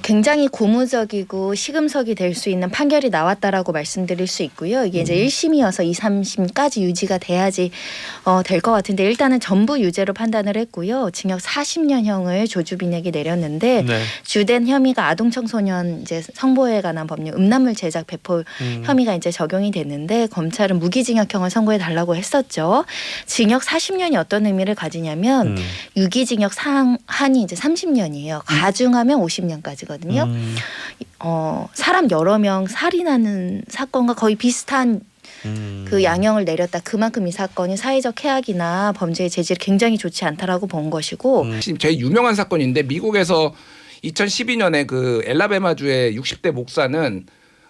굉장히 고무적이고 시금석이 될 수 있는 판결이 나왔다라고 말씀드릴 수 있고요. 이게 이제 1심이어서 2, 3심까지 유지가 돼야지 될 것 같은데 일단은 전부 유죄로 판단을 했고요. 징역 40년형을 조주빈에게 내렸는데 네. 주된 혐의가 아동청소년 이제 성보호에 관한 법률 음란물 제작 배포 혐의가 이제 적용이 됐는데 검찰은 무기징역형을 선고해 달라고 했었죠. 징역 40년이 어떤 의미를 가지냐면 유기징역 상한이 이제 30년이에요. 가중하면 50년. 까지거든요. 사람 여러 명 살인하는 사건과 거의 비슷한 그 양형을 내렸다. 그만큼 이 사건이 사회적 해악이나 범죄의 재질이 굉장히 좋지 않다라고 본 것이고. 제일 유명한 사건인데 미국에서 2012년에 그 엘라베마주의 60대 목사는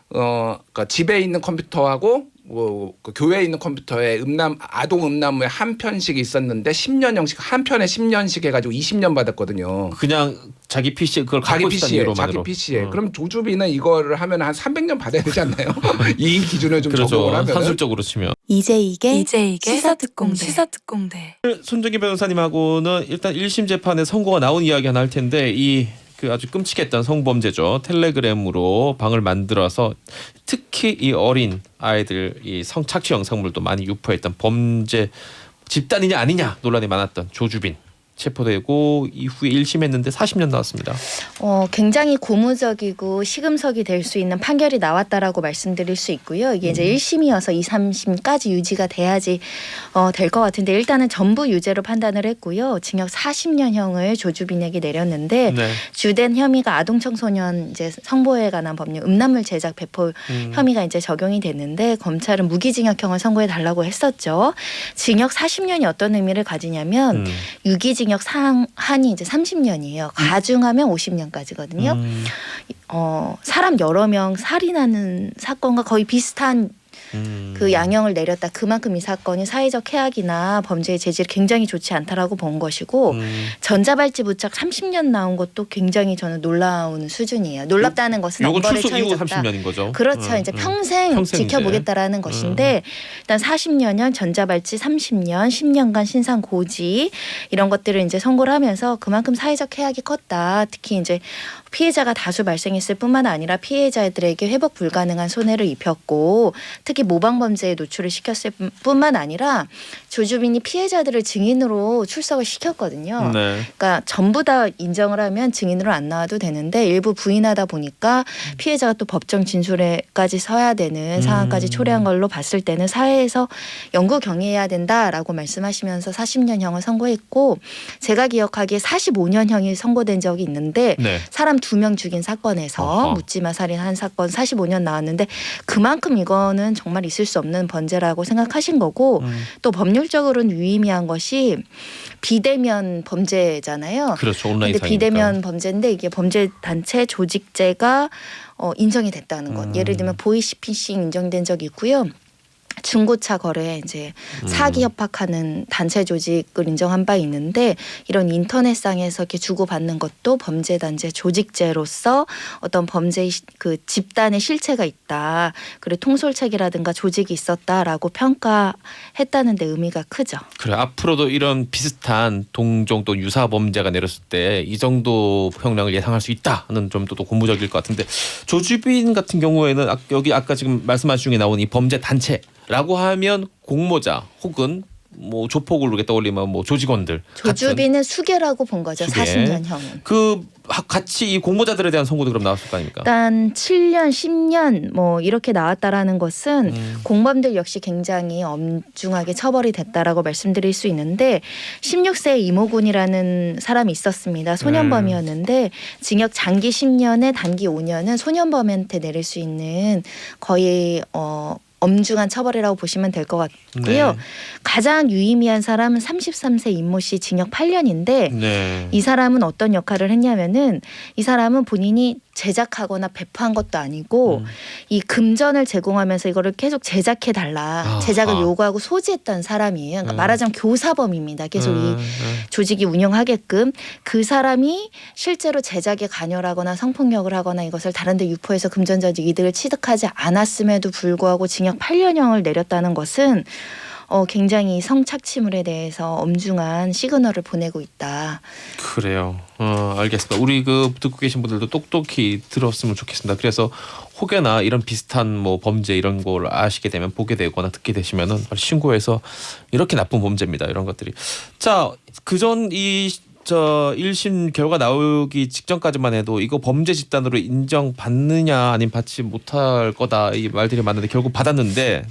그러니까 집에 있는 컴퓨터하고 그 교회에 있는 컴퓨터에 아동 음란물 한 편씩 있었는데 10년형씩 한 편에 10년씩 해가지고 20년 받았거든요. 그냥 자기 PC에 그걸 갖고 있었던 이유로만으로. 자기 PC에. 그럼 조주빈은 이거를 하면 한 300년 받아야 되지 않나요? 이 기준을 좀 그렇죠. 적용을 하면. 산술적으로 치면. 이제 이게 시사특공대. 손정기 변호사님하고는 일단 1심 재판에 선고가 나온 이야기 하나 할 텐데 그 아주 끔찍했던 성범죄죠. 텔레그램으로 방을 만들어서 특히 이 어린 아이들 이 성착취 영상물도 많이 유포했던 범죄 집단이냐 아니냐 논란이 많았던 조주빈 체포되고 이후에 1심 했는데 40년 나왔습니다. 굉장히 고무적이고 시금석이 될 수 있는 판결이 나왔다라고 말씀드릴 수 있고요. 이게 이제 1심이어서 2, 3심까지 유지가 돼야지 될 것 같은데 일단은 전부 유죄로 판단을 했고요. 징역 40년형을 조주빈에게 내렸는데 네. 주된 혐의가 아동청소년 이제 성보호에 관한 법률 음란물 제작 배포 혐의가 이제 적용이 됐는데 검찰은 무기징역형을 선고해 달라고 했었죠. 징역 40년이 어떤 의미를 가지냐면 유기징역 상한이 이제 30년이에요. 가중하면 50년까지거든요. 사람 여러 명 살인하는 사건과 거의 비슷한 그 양형을 내렸다. 그만큼 이 사건이 사회적 해악이나 범죄의 재질이 굉장히 좋지 않다라고 본 것이고 전자발찌 부착 30년 나온 것도 굉장히 저는 놀라운 수준이에요. 놀랍다는 것은 요거 엄벌에 출소 이후 처해졌다. 30년인 거죠. 그렇죠. 이제 평생 지켜보겠다라는 것인데 일단 40년형 전자발찌 30년 10년간 신상 고지 이런 것들을 이제 선고를 하면서 그만큼 사회적 해악이 컸다. 특히 이제 피해자가 다수 발생했을 뿐만 아니라 피해자들에게 회복 불가능한 손해를 입혔고 특히 모방범죄에 노출을 시켰을 뿐만 아니라 조주빈이 피해자들을 증인으로 출석을 시켰거든요. 네. 그러니까 전부 다 인정을 하면 증인으로 안 나와도 되는데 일부 부인하다 보니까 피해자가 또 법정 진술에까지 서야 되는 상황까지 초래한 걸로 봤을 때는 사회에서 영구 경위해야 된다라고 말씀하시면서 40년형을 선고했고 제가 기억하기에 45년형이 선고된 적이 있는데 네. 사람 2명 죽인 사건에서 묻지마 살인한 사건 45년 나왔는데 그만큼 이거는 정말 있을 수 없는 범죄라고 생각하신 거고 또 법률적으로는 유의미한 것이 비대면 범죄잖아요. 그렇죠. 온라인 근데 상이니까. 비대면 범죄인데 이게 범죄 단체 조직죄가 인정이 됐다는 것. 예를 들면 보이스피싱 인정된 적이 있고요. 중고차 거래에 이제 사기 협박하는 단체 조직을 인정한 바 있는데 이런 인터넷상에서 이렇게 주고받는 것도 범죄 단체 조직죄로서 어떤 범죄 그 집단의 실체가 있다. 그리고 통솔책이라든가 조직이 있었다라고 평가했다는 데 의미가 크죠. 그래 앞으로도 이런 비슷한 동종 또 유사 범죄가 내렸을 때 이 정도 형량을 예상할 수 있다는 점도 또 고무적일 것 같은데 조주빈 같은 경우에는 여기 아까 지금 말씀하신 중에 나온 이 범죄 단체라고 하면 공모자 혹은 뭐 조폭을 이렇게 떠올리면 뭐 조직원들 조주빈은 수계라고 본 거죠. 수계. 40년형은. 그 같이 이 공모자들에 대한 선고도 그럼 나왔을 거 아닙니까? 일단 7년, 10년 뭐 이렇게 나왔다라는 것은 공범들 역시 굉장히 엄중하게 처벌이 됐다라고 말씀드릴 수 있는데 16세 이모군이라는 사람이 있었습니다. 소년범이었는데 징역 장기 10년에 단기 5년은 소년범한테 내릴 수 있는 거의 엄중한 처벌이라고 보시면 될 것 같고요. 네. 가장 유의미한 사람은 33세 임모 씨 징역 8년인데 네. 이 사람은 어떤 역할을 했냐면은 이 사람은 본인이 제작하거나 배포한 것도 아니고 이 금전을 제공하면서 이거를 계속 제작해 달라 제작을 요구하고 소지했던 사람이에요. 그러니까 말하자면 교사범입니다. 계속 이 조직이 운영하게끔 그 사람이 실제로 제작에 관여를 하거나 성폭력을 하거나 이것을 다른 데 유포해서 금전적 이득을 취득하지 않았음에도 불구하고 징역 8년형을 내렸다는 것은 굉장히 성착취물에 대해서 엄중한 시그널을 보내고 있다. 그래요. 알겠습니다. 우리 그 듣고 계신 분들도 똑똑히 들었으면 좋겠습니다. 그래서 혹여나 이런 비슷한 뭐 범죄 이런 걸 아시게 되면 보게 되거나 듣게 되시면은 빨리 신고해서 이렇게 나쁜 범죄입니다. 이런 것들이. 자, 그전 이 1심 결과 나오기 직전까지만 해도 이거 범죄 집단으로 인정받느냐 아니면 받지 못할 거다 이 말들이 많은데 결국 받았는데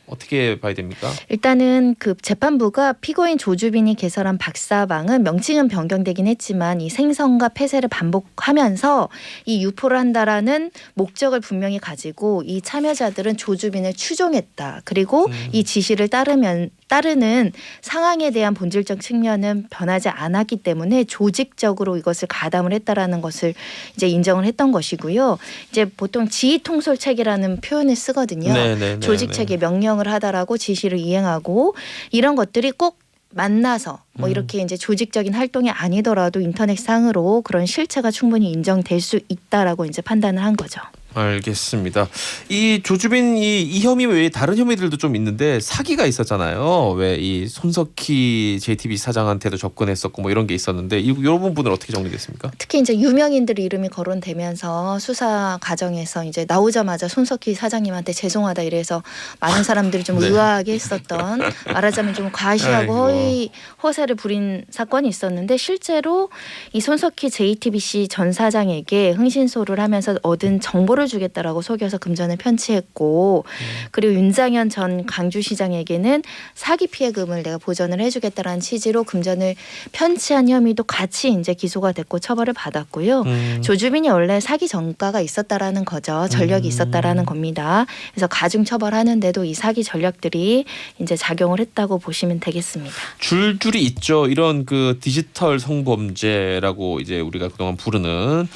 어떻게 봐야 됩니까? 일단은 그 재판부가 피고인 조주빈이 개설한 박사방은 명칭은 변경되긴 했지만 이 생성과 폐쇄를 반복하면서 이 유포를 한다라는 목적을 분명히 가지고 이 참여자들은 조주빈을 추종했다. 그리고 이 지시를 따르는 상황에 대한 본질적 측면은 변하지 않았기 때문에 조직적으로 이것을 가담을 했다라는 것을 이제 인정을 했던 것이고요. 이제 보통 지휘통솔책이라는 표현을 쓰거든요. 조직책의 명령을 하다라고 지시를 이행하고 이런 것들이 꼭 만나서 뭐 이렇게 이제 조직적인 활동이 아니더라도 인터넷상으로 그런 실체가 충분히 인정될 수 있다라고 이제 판단을 한 거죠. 알겠습니다. 이 조주빈 이 혐의 외에 다른 혐의들도 좀 있는데 사기가 있었잖아요. 왜 이 손석희 JTBC 사장한테도 접근했었고 뭐 이런 게 있었는데 이런 부분은 어떻게 정리됐습니까? 특히 이제 유명인들 이름이 거론되면서 수사 과정에서 이제 나오자마자 손석희 사장님한테 죄송하다 이래서 많은 사람들이 좀 의아하게 했었던 말하자면 좀 과시하고 허위 허세를 부린 사건이 있었는데 실제로 이 손석희 JTBC 전 사장에게 흥신소를 하면서 얻은 정보를 주겠다라고 속여서 금전을 편취했고 그리고 윤장현 전 강주시장에게는 사기 피해금을 내가 보전을 해주겠다라는 취지로 금전을 편취한 혐의도 같이 이제 기소가 됐고 처벌을 받았고요. 조주빈이 원래 사기 전과가 있었다라는 거죠. 전력이 있었다라는 겁니다. 그래서 가중 처벌하는데도 이 사기 전력들이 이제 작용을 했다고 보시면 되겠습니다. 줄줄이 있죠. 이런 그 디지털 성범죄라고 이제 우리가 그동안 부르는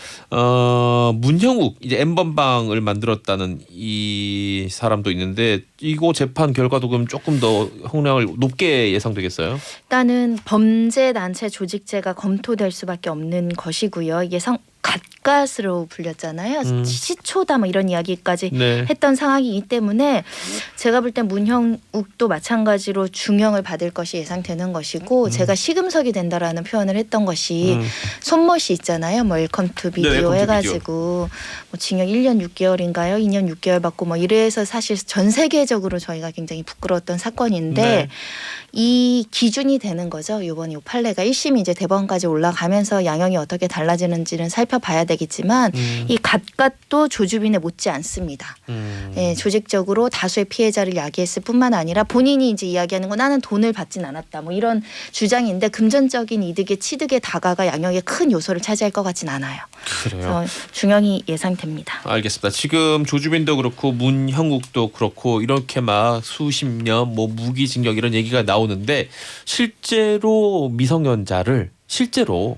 문형욱 이제 N번방을 만들었다는 이 사람도 있는데 이거 재판 결과도 그럼 조금 더 형량을 높게 예상되겠어요? 일단은 범죄 단체 조직죄가 검토될 수밖에 없는 것이고요. 이게 갓갓으로 불렸잖아요. 시초다 뭐 이런 이야기까지 했던 상황이기 때문에 제가 볼 땐 문형욱도 마찬가지로 중형을 받을 것이 예상되는 것이고 제가 시금석이 된다라는 표현을 했던 것이 손멋이 있잖아요. 뭐 웰컴 투 비디오 해가지고 뭐 징역 1년 6개월인가요? 2년 6개월 받고 뭐 이래서 사실 전 세계적으로 저희가 굉장히 부끄러웠던 사건인데 이 기준이 되는 거죠. 이번 이 판례가 1심이 이제 대법원까지 올라가면서 양형이 어떻게 달라지는지는 살펴봐야 되겠지만 이 갓갓도 조주빈에 못지 않습니다. 예, 조직적으로 다수의 피해자를 야기했을 뿐만 아니라 본인이 이제 이야기하는 건 나는 돈을 받진 않았다. 뭐 이런 주장인데 금전적인 이득의 취득의 다가가 양형의 큰 요소를 차지할 것 같진 않아요. 그래요. 중형이 예상됩니다. 알겠습니다. 지금 조주빈도 그렇고 문형욱도 그렇고 이렇게 막 수십 년 뭐 무기징역 이런 얘기가 나오는데 실제로 미성년자를 실제로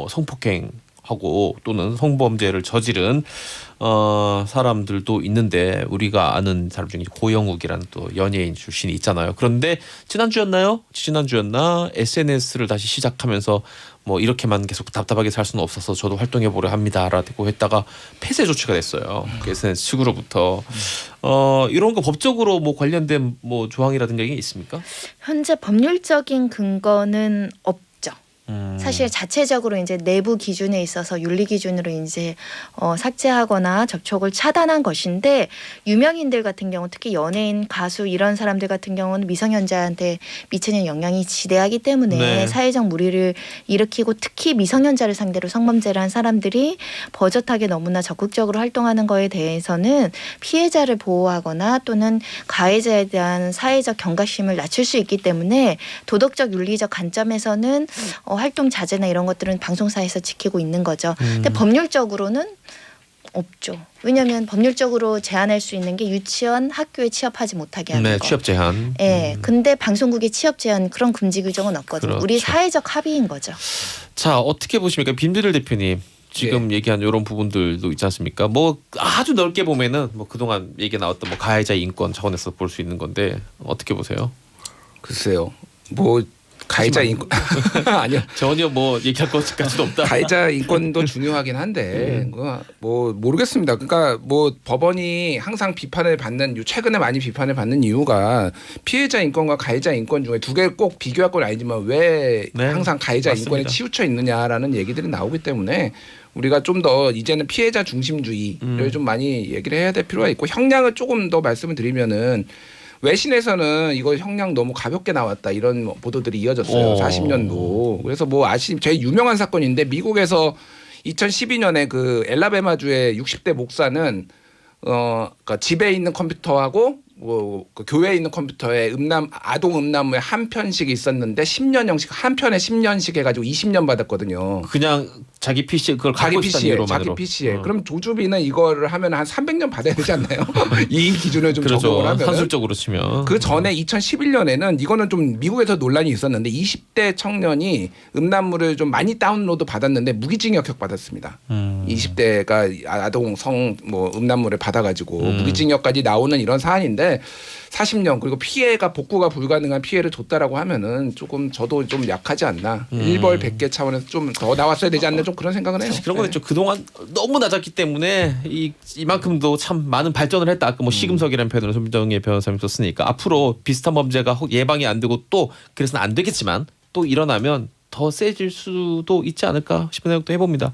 성폭행하고 또는 성범죄를 저지른 사람들도 있는데 우리가 아는 사람 중에 고영욱이라는 또 연예인 출신이 있잖아요. 그런데 지난주였나 SNS를 다시 시작하면서 뭐 이렇게만 계속 답답하게 살 수는 없어서 저도 활동해 보려 합니다라고 했다가 폐쇄 조치가 됐어요. SNS 측으로부터 이런 거 법적으로 뭐 관련된 뭐 조항이라든가 이게 있습니까? 현재 법률적인 근거는 없죠. 사실 자체적으로 이제 내부 기준에 있어서 윤리 기준으로 이제 삭제하거나 접촉을 차단한 것인데 유명인들 같은 경우 특히 연예인, 가수 이런 사람들 같은 경우는 미성년자한테 미치는 영향이 지대하기 때문에 사회적 물의를 일으키고 특히 미성년자를 상대로 성범죄를 한 사람들이 버젓하게 너무나 적극적으로 활동하는 거에 대해서는 피해자를 보호하거나 또는 가해자에 대한 사회적 경각심을 낮출 수 있기 때문에 도덕적 윤리적 관점에서는 활동 자제나 이런 것들은 방송사에서 지키고 있는 거죠. 근데 법률적으로는 없죠. 왜냐하면 법률적으로 제한할 수 있는 게 유치원, 학교에 취업하지 못하게 하는 거. 취업 제한. 네, 근데 방송국의 취업 제한 그런 금지 규정은 없거든요. 그렇죠. 우리 사회적 합의인 거죠. 자, 어떻게 보십니까? 김대일 대표님. 지금 얘기한 이런 부분들도 있지 않습니까? 뭐 아주 넓게 보면은 뭐 그동안 얘기 나왔던 뭐 가해자 인권 차원에서 볼 수 있는 건데 어떻게 보세요? 글쎄요. 뭐 가해자 인권 아니요. 전혀 뭐 얘기할 것까지도 없다. 가해자 인권도 중요하긴 한데 그거 뭐 모르겠습니다. 그러니까 뭐 법원이 항상 비판을 받는 최근에 많이 비판을 받는 이유가 피해자 인권과 가해자 인권 중에 두 개 꼭 비교할 건 아니지만 왜 네, 항상 가해자 맞습니다. 인권에 치우쳐 있느냐라는 얘기들이 나오기 때문에 우리가 좀 더 이제는 피해자 중심주의를 좀 많이 얘기를 해야 될 필요가 있고 형량을 조금 더 말씀을 드리면은 외신에서는 이거 형량 너무 가볍게 나왔다 이런 보도들이 이어졌어요. 40년도. 그래서 뭐 제일 유명한 사건인데 미국에서 2012년에 그 엘라베마주의 60대 목사는 그러니까 집에 있는 컴퓨터하고 그 교회에 있는 컴퓨터에 아동 음란물 한 편씩 있었는데 10년형씩 한 편에 10년씩 해가지고 20년 받았거든요. 그냥 자기 PC에 그걸 갖고 있다는 이유로만으로. 자기 PC에. 그럼 조주비는 이거를 하면 한 300년 받아야 되지 않나요? 이 기준을 좀 적용을 하면. 산술적으로 치면. 그 전에 2011년에는 이거는 좀 미국에서 논란이 있었는데 20대 청년이 음란물을 좀 많이 다운로드 받았는데 무기징역형 받았습니다. 20대가 아동 뭐 음란물을 받아가지고 무기징역까지 나오는 이런 사안인데 40년 그리고 피해가 복구가 불가능한 피해를 줬다라고 하면은 조금 저도 좀 약하지 않나. 일벌 100개 차원에서 좀 더 나왔어야 되지 않나 좀 그런 생각은 해요. 그런 거는 좀 그동안 너무 낮았기 때문에 이만큼도 참 많은 발전을 했다. 아까 뭐 시금석이라는 표현으로 손정혜 변호사님이 썼으니까 앞으로 비슷한 범죄가 예방이 안 되고 또 그래서는 안 되겠지만 또 일어나면 더 세질 수도 있지 않을까 싶은 생각도 해봅니다.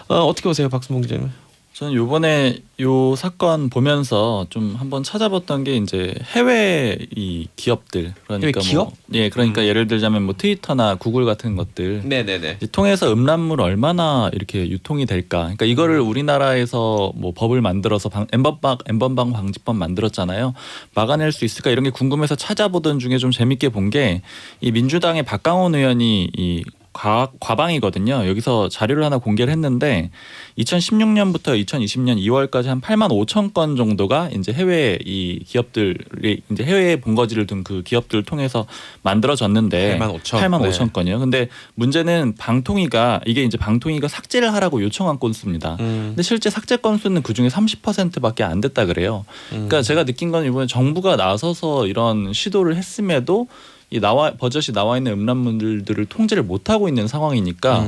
어떻게 보세요, 박순봉 기자님? 저는 요번에 요 사건 보면서 좀 한번 찾아봤던 게 이제 해외 이 기업들 그러니까 해외 기업? 그러니까 예를 들자면 뭐 트위터나 구글 같은 것들 네네네. 이제 통해서 음란물 얼마나 이렇게 유통이 될까? 그러니까 이거를 우리나라에서 뭐 법을 만들어서 N번방 방지법 만들었잖아요. 막아낼 수 있을까 이런 게 궁금해서 찾아보던 중에 좀 재밌게 본 게 이 민주당의 박강원 의원이 이 과방이거든요. 여기서 자료를 하나 공개를 했는데 2016년부터 2020년 2월까지 한 8만 5천 건 정도가 이제 해외 이 기업들이 이제 해외에 본거지를 둔 그 기업들을 통해서 만들어졌는데 8만 5천. 8만 네. 5천 건이요. 근데 문제는 방통위가 삭제를 하라고 요청한 건수입니다. 근데 실제 삭제 건수는 그 중에 30%밖에 안 됐다 그래요. 그러니까 제가 느낀 건 이번에 정부가 나서서 이런 시도를 했음에도 버젓이 나와 있는 음란물들을 통제를 못 하고 있는 상황이니까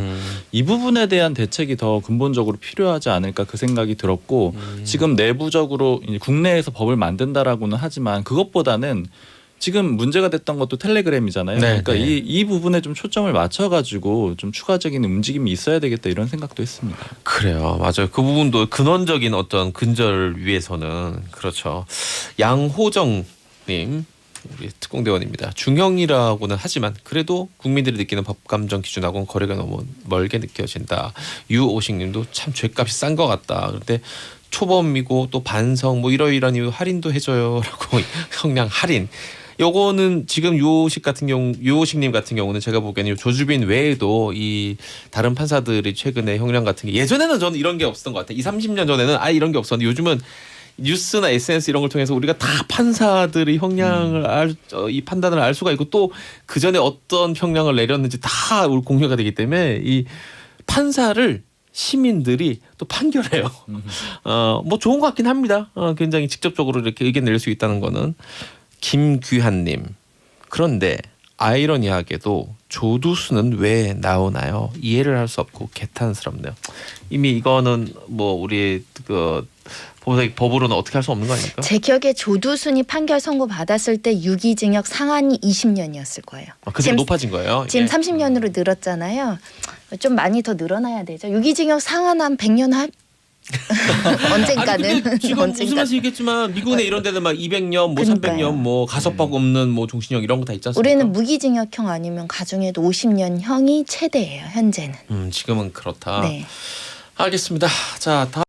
이 부분에 대한 대책이 더 근본적으로 필요하지 않을까 그 생각이 들었고 지금 내부적으로 이제 국내에서 법을 만든다라고는 하지만 그것보다는 지금 문제가 됐던 것도 텔레그램이잖아요. 네, 그러니까 네. 이 부분에 좀 초점을 맞춰가지고 좀 추가적인 움직임이 있어야 되겠다 이런 생각도 했습니다. 그래요, 맞아요. 그 부분도 근원적인 어떤 근절을 위해서는 그렇죠. 양호정님. 우리 특공대원입니다. 중형이라고는 하지만 그래도 국민들이 느끼는 법감정 기준하고는 거리가 너무 멀게 느껴진다. 유오식님도 참 죄값이 싼 것 같다. 그런데 초범이고 또 반성 뭐 이러이러한 이유 할인도 해줘요라고 형량 할인. 요거는 지금 유오식님 같은 경우는 제가 보기에는 조주빈 외에도 이 다른 판사들이 최근에 형량 같은 게 예전에는 저는 이런 게 없었던 것 같아요. 20-30년 전에는 이런 게 없었는데 요즘은 뉴스나 SNS 이런 걸 통해서 우리가 다 판사들의 형량을 이 판단을 알 수가 있고 또 그 전에 어떤 형량을 내렸는지 다 공개가 되기 때문에 이 판사를 시민들이 또 판결해요. 뭐 좋은 것 같긴 합니다. 굉장히 직접적으로 이렇게 의견 낼 수 있다는 거는. 김규한님. 그런데 아이러니하게도 조두수는 왜 나오나요? 이해를 할 수 없고 개탄스럽네요. 이미 이거는 뭐 우리 그 법으로는 어떻게 할 수 없는 거 아닙니까? 제 기억에 조두순이 판결 선고 받았을 때 유기징역 상한이 20년이었을 거예요. 그대로 높아진 거예요. 지금 이게? 30년으로 늘었잖아요. 좀 많이 더 늘어나야 되죠. 유기징역 상한 한 100년 언젠가는. 아니, 근데 지금 웃으면서 얘기했지만 미국에 이런 데는 막 200년, 뭐 그러니까요. 300년, 뭐 가석방 없는 뭐 종신형 이런 거 다 있지 않습니까? 우리는 무기징역형 아니면 가중에도 50년형이 최대예요. 현재는. 지금은 그렇다. 네. 알겠습니다. 자, 다음